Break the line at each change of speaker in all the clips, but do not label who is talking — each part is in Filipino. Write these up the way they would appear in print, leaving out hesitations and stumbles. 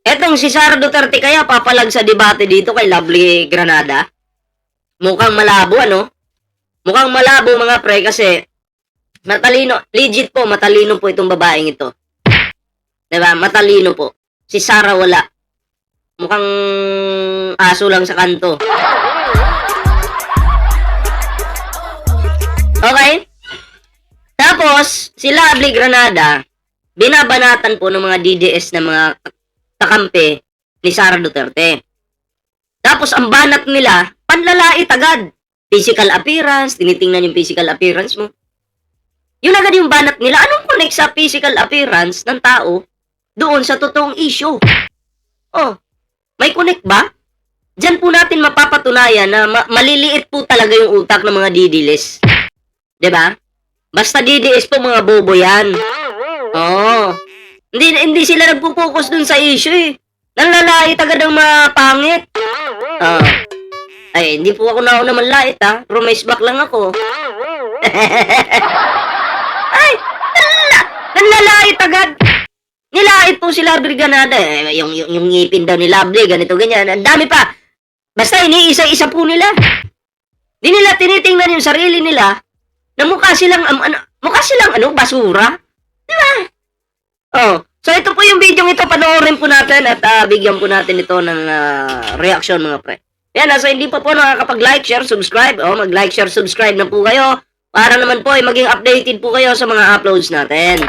Etong si Sara Duterte kaya papalag sa debate dito kay Lovely Granada? Mukhang malabo, ano? Mukhang malabo mga pre kasi matalino, legit po, matalino po itong babaeng ito. Diba? Matalino po. Si Sara wala. Mukhang aso lang sa kanto. Okay? Tapos, si Lovely Granada, binabanatan po ng mga DDS na mga kakampi ni Sara Duterte. Tapos, ang banat nila, panlalait agad. Physical appearance, tinitingnan yung physical appearance mo. Yun agad yung banat nila. Anong connect sa physical appearance ng tao doon sa totoong issue? Oh, may connect ba? Diyan po natin mapapatunayan na maliliit po talaga yung utak ng mga DDS. 'Di ba? Basta DDS po mga bobo yan. Oo. Hindi sila nagpo-focus dun sa issue eh. Nanlalait agad ang mga pangit. Ay, hindi po ako nauna manlait ha. Promise back lang ako. Ay, nanlalait agad. Nilait po sila Briganada. Yung ngipin daw ni Lovely, ganito, ganyan. Ang dami pa. Basta iniisa-isa po nila. Di nila tinitingnan yung sarili nila na mukha silang basura. Di ba? Oh, so ito po yung video ito, panoorin po natin at bigyan po natin ito ng reaction mga pre. Yan, so hindi pa po nakakapag-like, share, subscribe. Oh, mag-like, share, subscribe na po kayo para naman po ay maging updated po kayo sa mga uploads natin.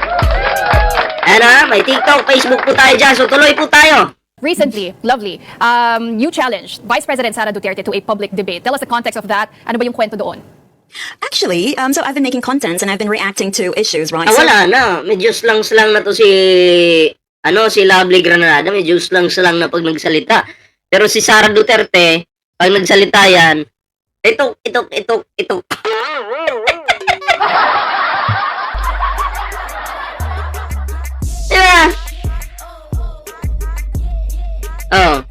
Ayan may TikTok, Facebook po tayo dyan, so tuloy po tayo.
Recently, Lovely, you challenged Vice President Sara Duterte to a public debate. Tell us the context of that. Ano ba yung kwento doon?
Actually, so I've been making contents and I've been reacting to issues, right?
Wala na. Medyo slang-slang na to si Lovely Granada. Medyo slang-slang na pag nagsalita. Pero si Sara Duterte, pag nagsalita yan, ito. Diba? Oh.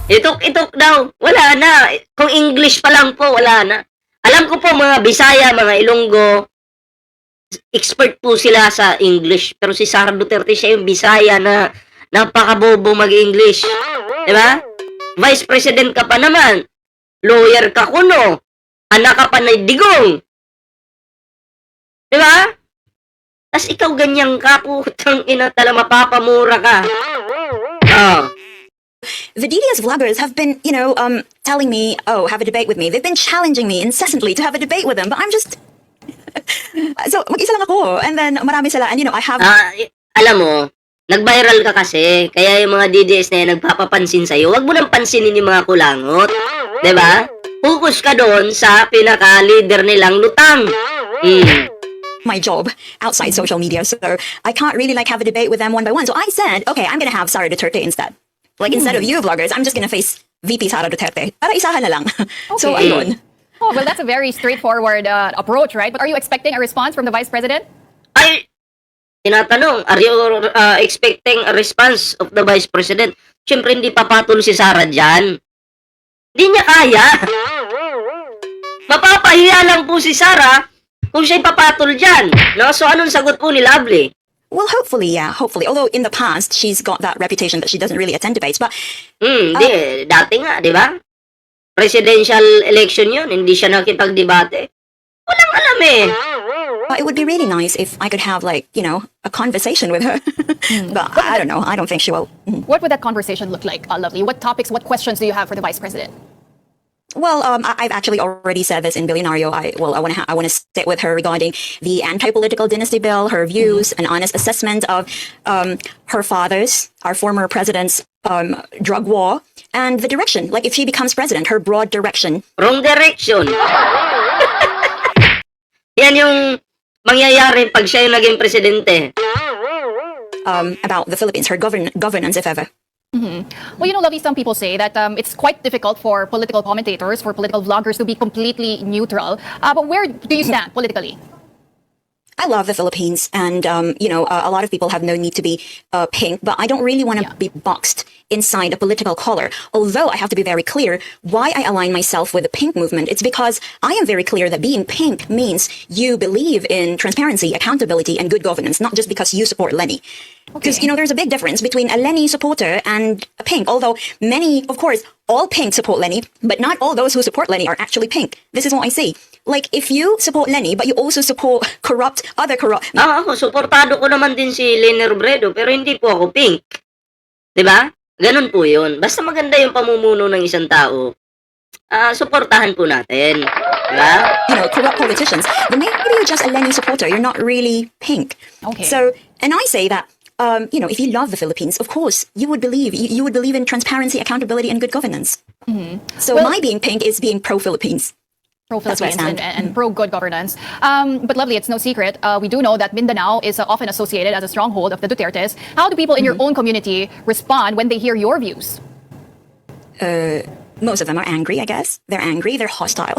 Itok daw. Wala na. Kung English pa lang po, wala na. Alam ko po mga Bisaya, mga Ilonggo, expert po sila sa English. Pero si Sara Duterte, siya yung Bisaya na napakabobo mag-English. Diba? Vice President ka pa naman. Lawyer ka kuno. Anak ka pa na digong. Diba? Tas ikaw ganyan ka, putang ina, tala mapapamura ka. Oh.
The DDS vloggers have been, telling me, oh, have a debate with me. They've been challenging me incessantly to have a debate with them, but I'm just... So, mag-isa lang ako. And then, marami sila. And, I have...
Alam mo, nag-viral ka kasi, kaya yung mga DDS na yan nagpapapansin sa'yo. Huwag mo nang pansinin yung mga kulangot. Diba? Focus ka doon sa pinaka-leader nilang lutang.
my job outside social media, so I can't really have a debate with them one by one. So I said, okay, I'm gonna have Sara Duterte instead. Instead of you vloggers, I'm just gonna face VP Sara Duterte. Para isahan na lang. So ayun.
Oh, well, that's a very straightforward approach, right? But are you expecting a response from the Vice President?
Ay, tinatanong, are you expecting a response of the Vice President? Siyempre, hindi papatol si Sara dyan. Hindi niya kaya. Mapapahiya lang po si Sara kung siya'y papatol dyan. No? So, anong sagot po ni Lovely?
Well, hopefully, yeah, hopefully. Although in the past, she's got that reputation that she doesn't really attend debates. But
Dati nga, di ba? Presidential election yun, hindi siya nakipagdebate. Walang alam eh.
it would be really nice if I could have a conversation with her. But I don't know. I don't think she will.
What would that conversation look like, Lovely? What topics, what questions do you have for the Vice President?
Well, I've actually already said this in Billionario. I want to sit with her regarding the anti-political dynasty bill, her views, an honest assessment of her father's, our former president's drug war, and the direction. If she becomes president, her broad direction.
Wrong direction. Yan yung mangyayari pag siya yung naging presidente.
About the Philippines, her governance, if ever.
Well, Lovely, some people say that it's quite difficult for political commentators, for political vloggers to be completely neutral. But where do you stand politically?
I love the Philippines, and a lot of people have no need to be pink, but I don't really want to be boxed inside a political color. Although I have to be very clear why I align myself with the pink movement. It's because I am very clear that being pink means you believe in transparency, accountability, and good governance, not just because you support Lenny. Because,
Okay.
there's a big difference between a Lenny supporter and a pink. Although many, of course, all pink support Lenny, but not all those who support Lenny are actually pink. This is what I see. Like, if you support Lenny, but you also support other corrupt.
Ako, suportado ko naman din si Leni Robredo, pero hindi po ako pink. 'Di ba? Ganun po yun. Basta maganda yung pamumuno ng isang tao, suportahan po natin. 'Di ba?
Corrupt politicians, then maybe you're just a Lenny supporter. You're not really pink.
Okay.
So, and I say that, if you love the Philippines, of course, you would believe in transparency, accountability, and good governance. So
Well-
my being pink is being pro-Philippines. That's where I
Pro-Philippines
stand.
and pro-good governance. But lovely, it's no secret. We do know that Mindanao is often associated as a stronghold of the Dutertes. How do people in your own community respond when they hear your views?
Most of them are angry, I guess. They're angry, they're hostile.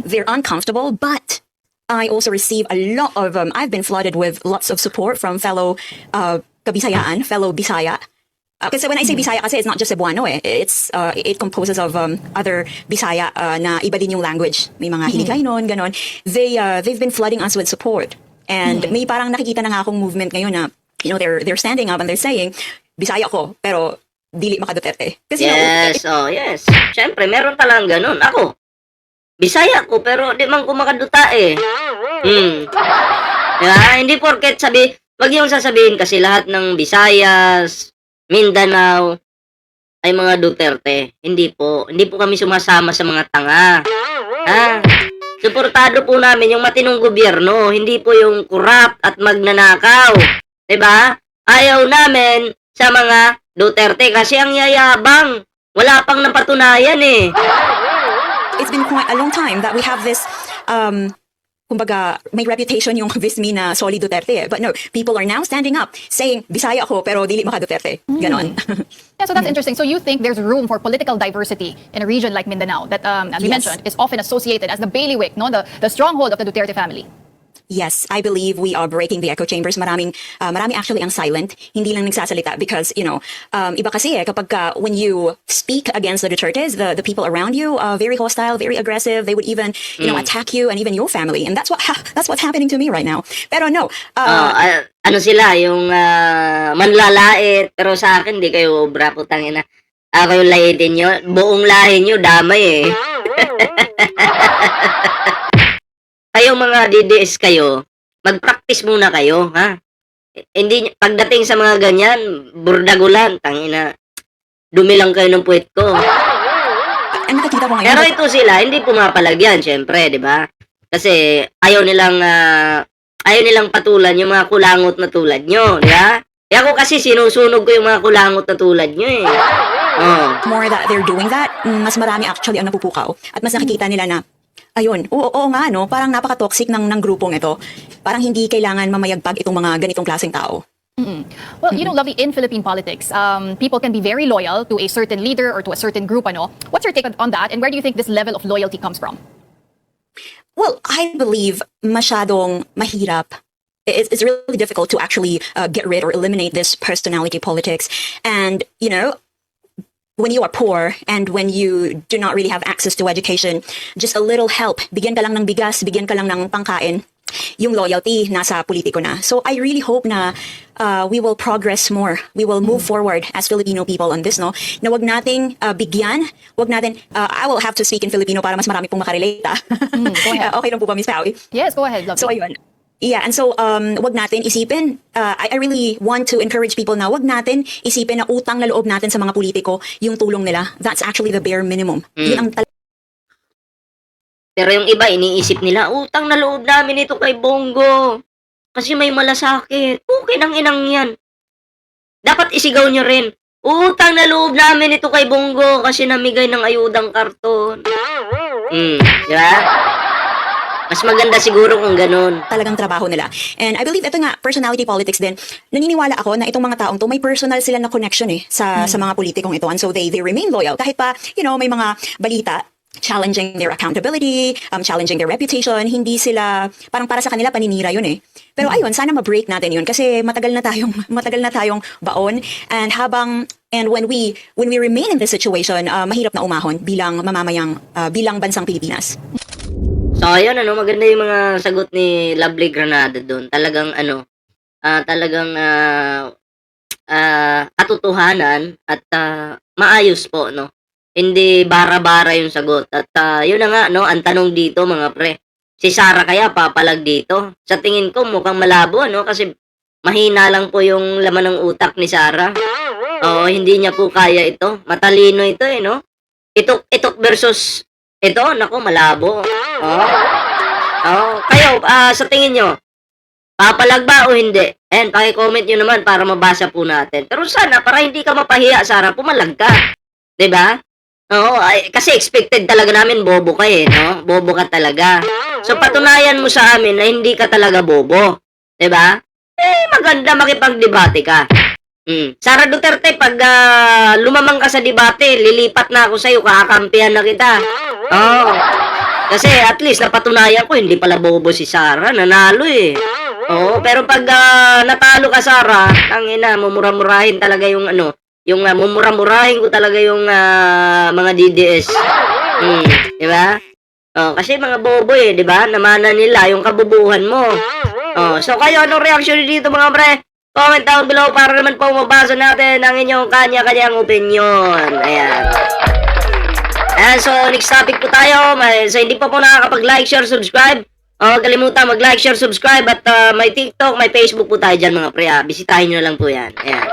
They're uncomfortable, but I also receive a lot of, I've been flooded with lots of support from fellow Kabisayaan, fellow Bisaya. Kasi when I say Bisaya kasi, it's not just Cebuano eh. It composes of other Bisaya na iba din yung language. May mga Hiligaynon, ganon. They've been flooding us with support. And may parang nakikita na nga akong movement ngayon na, they're standing up and they're saying, Bisaya ko, pero dili maka Duterte. Kasi
Yes. Siyempre, meron talagang ganun. Ako, Bisaya ko, pero di man ko makaduta eh. Diba? Hindi porket wag yung sasabihin kasi lahat ng Visayas, Mindanao, ay mga Duterte. Hindi po. Hindi po kami sumasama sa mga tanga. Suportado po namin yung matinong gobyerno, hindi po yung corrupt at magnanakaw. 'Di ba? Ayaw namin sa mga Duterte kasi ang yayabang. Wala pang napatunayan eh.
it's been quite a long time that we have this, kumbaga, may reputation yung Vismi na Soli Duterte eh. But no, people are now standing up saying, Bisaya ako, pero dili maka Duterte. Ganon.
Yeah, so that's interesting. So you think there's room for political diversity in a region like Mindanao that, as we
Yes.
mentioned, is often associated as the bailiwick, no, the stronghold of the Duterte family.
Yes, I believe we are breaking the echo chambers. Marami actually ang silent, hindi lang nagsasalita because, iba kasi kapag when you speak against the Dutertes, the people around you are very hostile, very aggressive. They would even, attack you and even your family. And that's what's happening to me right now. Pero no,
Ano sila, yung manlalait, pero sa akin, di kayo obra, putang ina. Ako yung laitin nyo, buong lahi nyo, damay eh. Kayo mga DDS kayo, mag-practice muna kayo, ha? Hindi, pagdating sa mga ganyan, burdagulan, tangina. Dumi lang kayo ng puwet ko.
ang nakikita ko ngayon,
Pero ito sila, hindi pumapalagyan, syempre, di ba? Kasi ayaw nilang patulan yung mga kulangot na tulad nyo, di ba? Kaya ako kasi sinusunog ko yung mga kulangot na tulad nyo eh.
more that they're doing that, mas marami actually ang napupukaw. At mas nakikita nila na, ayun, oo nga, no? Parang napaka-toxic ng grupong ito. Parang hindi kailangan mamayagpag itong mga ganitong klaseng tao.
Well, lovely, in Philippine politics, people can be very loyal to a certain leader or to a certain group, ano? What's your take on that? And where do you think this level of loyalty comes from?
Well, I believe masyadong mahirap. It's really difficult to actually get rid or eliminate this personality politics. And, when you are poor and when you do not really have access to education, just a little help, bigyan ka lang ng bigas, bigyan ka lang ng pangkain, yung loyalty nasa politiko na. So I really hope na we will progress more. We will move forward as Filipino people on this, no? Na wag nating bigyan, wag natin, I will have to speak in Filipino para mas marami pong makarelate.
Go ahead.
Okay lang po ba, Miss Pao?
Yes, go ahead, lovely.
So ayun. Yeah, and so wag natin isipin, I really want to encourage people na wag natin isipin na utang na loob natin sa mga politiko yung tulong nila. That's actually the bare minimum. Yun ang
Pero yung iba, iniisip nila, utang na loob namin ito kay Bongo. Kasi may malasakit. Okay nang inang yan. Dapat isigaw nyo rin. Utang na loob namin ito kay Bongo kasi namigay ng ayudang karton. Di ba? Mas maganda siguro kung ganun.
talagang trabaho nila. And I believe ito nga, personality politics din. Naniniwala ako na itong mga taong to, may personal sila na connection sa mga politikong ito. And so they remain loyal. Kahit pa, may mga balita challenging their accountability, challenging their reputation, hindi sila, parang para sa kanila paninira yun eh. Pero ayun, sana ma-break natin yun kasi matagal na tayong baon, and habang And when we remain in this situation, mahirap na umahon bilang mamamayang bilang bansang Pilipinas.
So, ayun, maganda yung mga sagot ni Lovely Granada doon. Talagang, katotohanan at maayos po, no? Hindi bara-bara yung sagot. At yun na nga, no? Ang tanong dito, mga pre, si Sarah kaya papalag dito? Sa tingin ko, mukhang malabo, no? Kasi mahina lang po yung laman ng utak ni Sarah. Oo, hindi niya po kaya ito. Matalino ito, no? Itok versus ito, naku, malabo. Kayo, sa tingin nyo, papalag ba o hindi? And paki-comment nyo naman para mabasa po natin. Pero sana, para hindi ka mapahiya, Sarah, pumalag ka. 'Di ba? Oo, kasi expected talaga namin bobo ka no? Bobo ka talaga. So, patunayan mo sa amin na hindi ka talaga bobo. 'Di ba? Maganda makipagdebate ka. Sara Duterte, pag lumamang ka sa debate, lilipat na ako sa'yo, kakampihan na kita. Oo. Kasi at least napatunayan ko, hindi pala bobo si Sara, nanalo Oo, pero pag natalo ka, Sara, tangina, mumura-murahin talaga yung mumura-murahin ko talaga yung mga DDS. Di ba? Kasi mga bobo di ba? Namana nila yung kabubuhan mo. So kayo, anong reaction dito mga pre? Comment down below para naman po mabasa natin ang inyong kanya-kanyang opinion. Ayan. So next topic po tayo. So hindi pa po nakakapag-like, share, subscribe. Huwag kalimutan mag-like, share, subscribe. At may TikTok, may Facebook po tayo dyan mga pre. Bisitahin nyo lang po yan. Ayan.